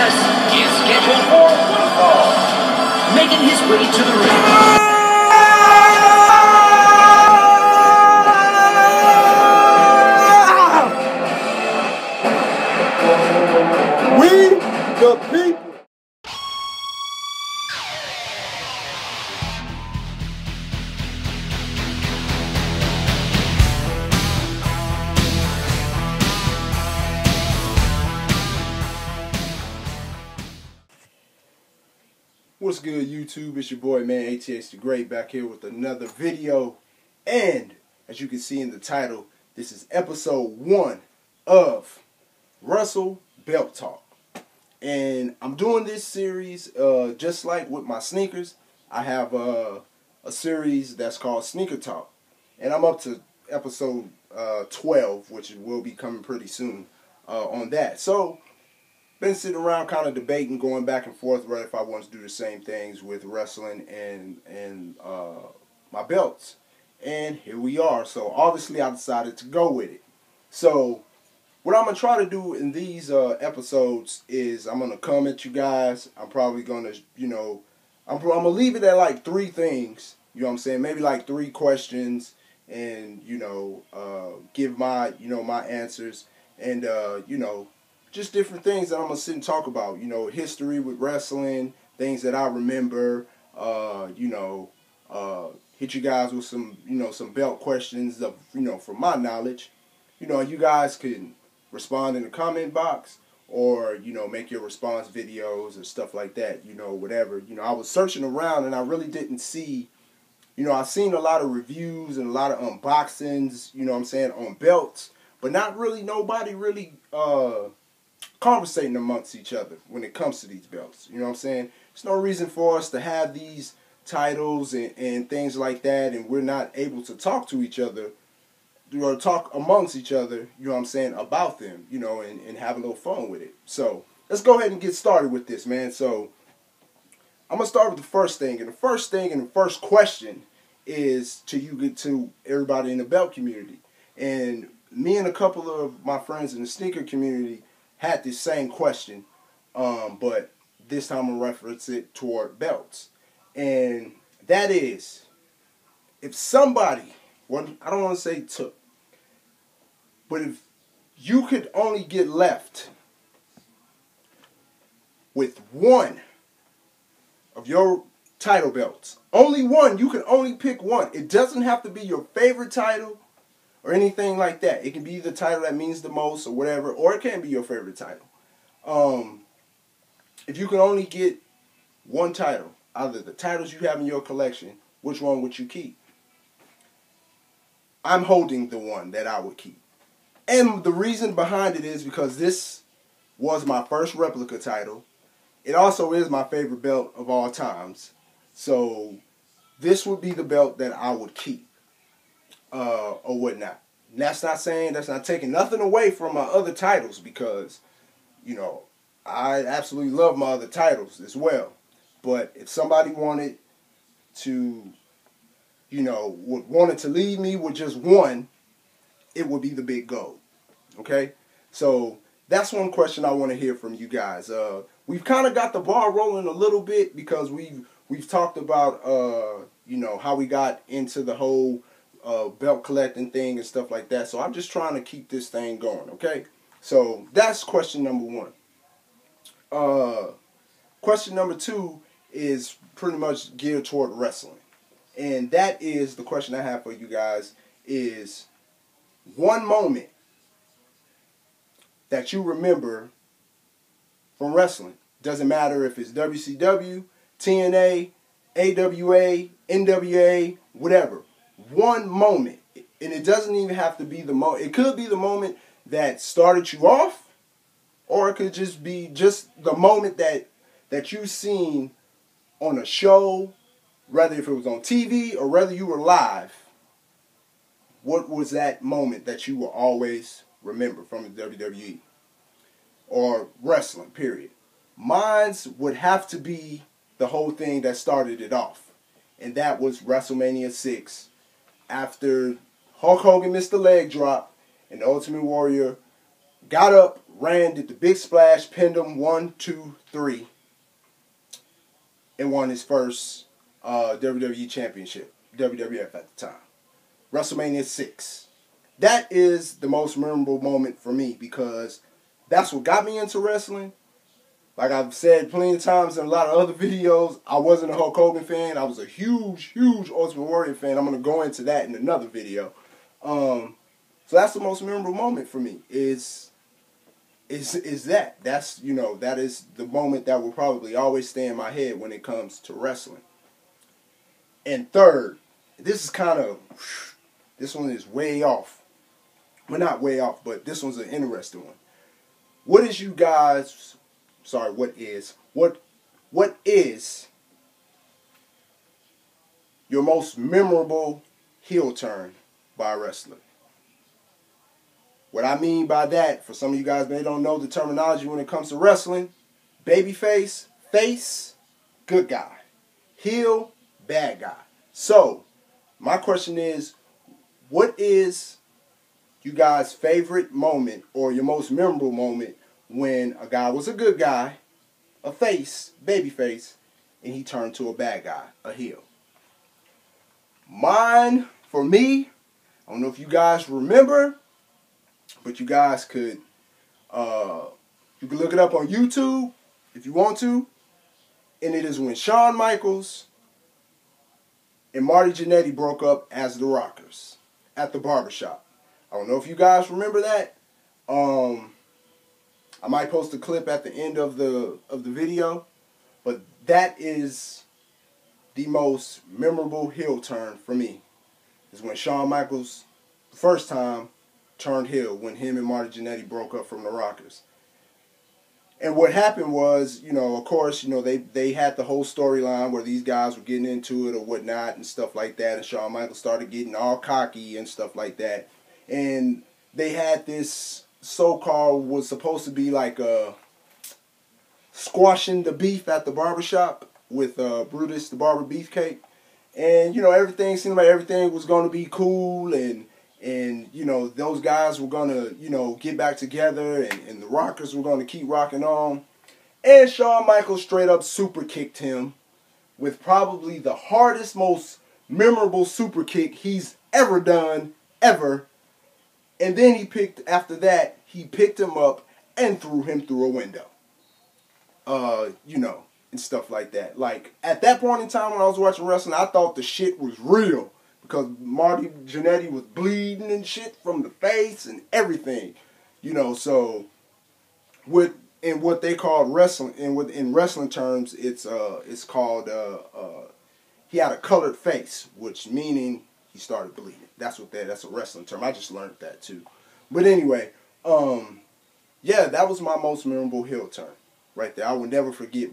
contest is scheduled for one fall. Making his way to the ring. We the people. What's good, YouTube? It's your boy, man, ATH the Great, back here with another video. And as you can see in the title, this is episode 1 of Wrestle Belt Talk. And I'm doing this series just like with my sneakers. I have a series that's called Sneaker Talk. And I'm up to episode 12, which will be coming pretty soon on that. So, been sitting around kind of debating, going back and forth, right, if I want to do the same things with wrestling and my belts. And here we are. So obviously I decided to go with it. So what I'm going to try to do in these episodes is I'm going to come at you guys. I'm probably going to, I'm going to leave it at like 3 things. You know what I'm saying? Maybe like 3 questions and, give my, my answers and, just different things that I'm going to sit and talk about. History with wrestling, things that I remember, hit you guys with some, some belt questions of, from my knowledge. You guys can respond in the comment box or, make your response videos or stuff like that, whatever. I was searching around and I really didn't see, I've seen a lot of reviews and a lot of unboxings, on belts, but not really, nobody really, conversating amongst each other when it comes to these belts. There's no reason for us to have these titles and things like that, and we're not able to talk to each other or talk amongst each other, about them, and have a little fun with it. So let's go ahead and get started with this, man. So I'm gonna start with the first thing, and the first question is to everybody in the belt community. And me and a couple of my friends in the sneaker community had this same question, but this time I'm going to reference it toward belts. And that is, if somebody, I don't want to say took, but if you could only get left with one of your title belts, only one, you can only pick one. It doesn't have to be your favorite title or anything like that. It can be the title that means the most or whatever, or it can be your favorite title. If you can only get one title out of the titles you have in your collection, which one would you keep? I'm holding the one that I would keep. And the reason behind it is because this was my first replica title. It also is my favorite belt of all times. So this would be the belt that I would keep. Or whatnot. And that's not taking nothing away from my other titles, because, I absolutely love my other titles as well. But if somebody wanted to, wanted to leave me with just one, it would be the big gold. Okay? So that's one question I want to hear from you guys. We've kind of got the ball rolling a little bit because we've talked about, how we got into the whole belt collecting thing and stuff like that. So I'm just trying to keep this thing going, okay? So that's question number 1. Question number 2 is pretty much geared toward wrestling. And that is the question I have for you guys is one moment that you remember from wrestling. Doesn't matter if it's WCW, TNA, AWA, NWA, whatever. One moment, and it doesn't even have to be the moment. It could be the moment that started you off, or it could just be the moment that you seen on a show, whether if it was on TV or whether you were live. What was that moment that you will always remember from the WWE or wrestling, period? Mine's would have to be the whole thing that started it off, and that was WrestleMania 6. After Hulk Hogan missed the leg drop and the Ultimate Warrior got up, did the big splash, pinned him 1, 2, 3, and won his first WWE Championship, WWF at the time. WrestleMania 6. That is the most memorable moment for me because that's what got me into wrestling. Like I've said plenty of times in a lot of other videos, I wasn't a Hulk Hogan fan. I was a huge Ultimate Warrior fan. I'm going to go into that in another video. So that's the most memorable moment for me is that. That's, you know, that is the moment that will probably always stay in my head when it comes to wrestling. And third, this is kind of, this one is way off. Well, not way off, but this one's an interesting one. What is you guys... Sorry, what is your most memorable heel turn by a wrestler? What I mean by that, for some of you guys may don't know the terminology when it comes to wrestling, babyface, face, good guy. Heel, bad guy. So, my question is, what is you guys' favorite moment or your most memorable moment when a guy was a good guy, a face, babyface, and he turned to a bad guy, a heel? Mine, for me, I don't know if you guys remember, but you guys could, you can look it up on YouTube if you want to, and it is when Shawn Michaels and Marty Jannetty broke up as the Rockers at the barbershop. I don't know if you guys remember that. I might post a clip at the end of the video, but that is the most memorable heel turn for me. Is when Shawn Michaels, the first time, turned heel when him and Marty Jannetty broke up from the Rockers. And what happened was, you know, of course, you know, they had the whole storyline where these guys were getting into it or whatnot and stuff like that, and Shawn Michaels started getting all cocky and stuff like that. And they had this so-called, was supposed to be like squashing the beef at the barbershop with Brutus the Barber Beefcake. And, you know, everything seemed like everything was going to be cool, and you know, those guys were going to, you know, get back together, and the Rockers were going to keep rocking on. And Shawn Michaels straight up super kicked him with probably the hardest, most memorable super kick he's ever done, ever. And then after that, he picked him up and threw him through a window. You know, and stuff like that. Like, at that point in time when I was watching wrestling, I thought the shit was real. Because Marty Jannetty was bleeding and shit from the face and everything. You know, so, in what they called wrestling, in wrestling terms, it's called, he had a colored face, which meaning he started bleeding. That's a wrestling term. I just learned that too. But anyway, yeah, that was my most memorable heel turn right there. I will never forget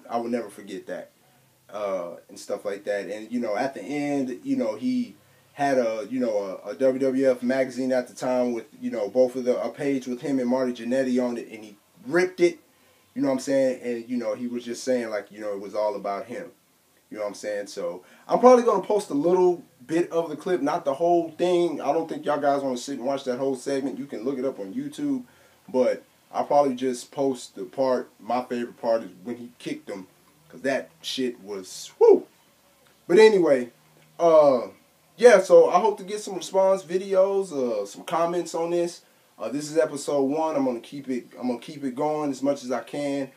I will never forget that, and stuff like that. And, you know, at the end, you know, he had a WWF magazine at the time with, you know, a page with him and Marty Jannetty on it, and he ripped it, you know what I'm saying? And, you know, he was just saying, like, you know, it was all about him. You know what I'm saying? So, I'm probably going to post a little bit of the clip, not the whole thing. I don't think y'all guys want to sit and watch that whole segment. You can look it up on YouTube. But I'll probably just post the part, my favorite part is when he kicked him. Because that shit was, whoo. But anyway, yeah, so I hope to get some response videos, some comments on this. This is episode 1. I'm gonna keep it going as much as I can.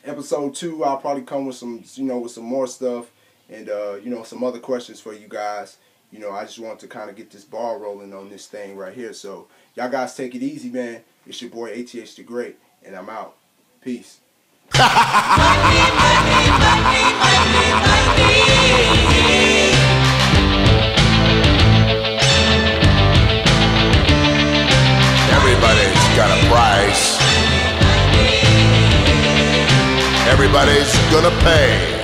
Episode 2, I'll probably come with some, you know, with some more stuff and, you know, some other questions for you guys. You know, I just want to kind of get this ball rolling on this thing right here. So, y'all guys take it easy, man. It's your boy ATH the Great, and I'm out. Peace. Everybody's got a price. Everybody's gonna pay.